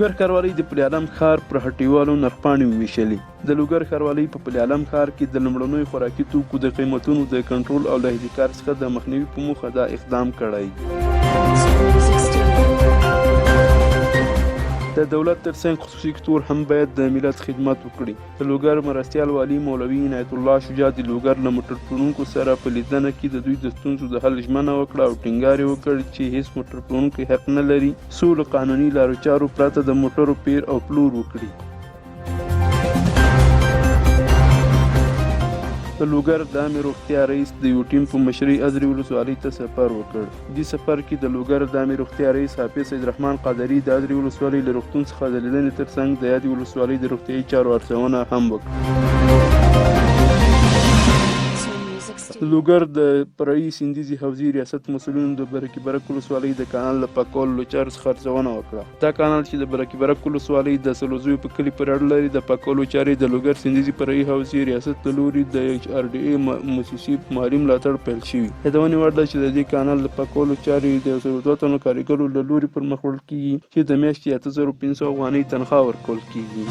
لوګر ښاروالۍ د پل علم ښار پر هټیوالو نرخپاڼې وویشلې. د لوګر ښاروالۍ په پل علم ښار کې د لومړنیو خوراکي توکو د قیمتونو د کنټرول او له احتکار څخه د مخنیوي په موخه دا اقدام کړی. د دولت ترڅنګ خصوصي سکتور هم باید د ملت خدمت وکړي. د لوګر مرستیال والي مولوي عنایت الله شجاع د لوګر له موټر پلورونکو سره په لیدنه کې د دوی د ستونزو د حل ژمنه وکړه او ټینګار یې وکړ چې هیڅ موټر پلورونکی حق نه لري څو له قانوني لارو چارو پرته د موټرو پیر او پلور وکړي. د لوګر د عامې روغتیا رئیس د یو ټیم په مشرۍ ازرې ولسوالۍ ته سفر وکړ. دې سفر کې د لوګر د عامې روغتیا رئیس حافظ سید رحمان قادري د ازرې ولسوالۍ له روغتون څخه د لیدنې ترڅنګ د یادې ولسوالۍ د روغتیایي چارو ارزونه هم وکړه. لوګر د فرعي سیندیزي حوزې ریاست مسؤلینو د برکي برک ولسوالۍ د کانال له پاکولو له چارو څخه ارزونه وکړه. دا کانال چې د برکي برک ولسوالۍ د سلوزیو په کلي پورې اړه لري، د پاکولو چارې د لوګر سیندیزي فرعي حوزې ریاست له لوري د HRDA موسسې مالي ملاتړ پیل شوي. یادونې وړ ده چې د دې کانال د پاکولو چارې د 102 تنو کارګرو له لوري پر مخ وړل کېږي چې د میاشتې 8500 افغانۍ تنخواه ورکول کېږي.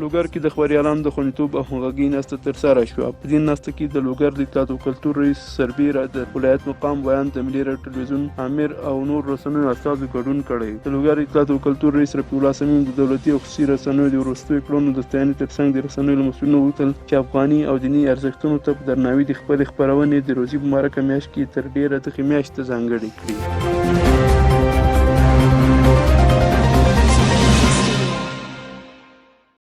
لوګر کې د خبریالانو د خوندیتوب او همغږۍ ناسته ترسره شوه. په دې ناسته کې د لوګر د اطلاعات او کلتور رئیس سربیره د ولایت مقام ویان د ملي راډیو ټلویزیون امیر او نور رسنیو استازو ګډون کړی. د لوګر اطلاعات او کلتور رئیس رفیع الله صمیم د دولتي او خصوصي رسنیو د وروستیو کړنو د ستاینې ترڅنګ د رسنیو له مسؤلینو وغوښتل چې افغاني او دیني ارزښتونو ته په درناوي د خپلې خپرونې د روزي په مرکه میاشت کې تر ډیره دغې میاشتې ته ځانګړې کړي.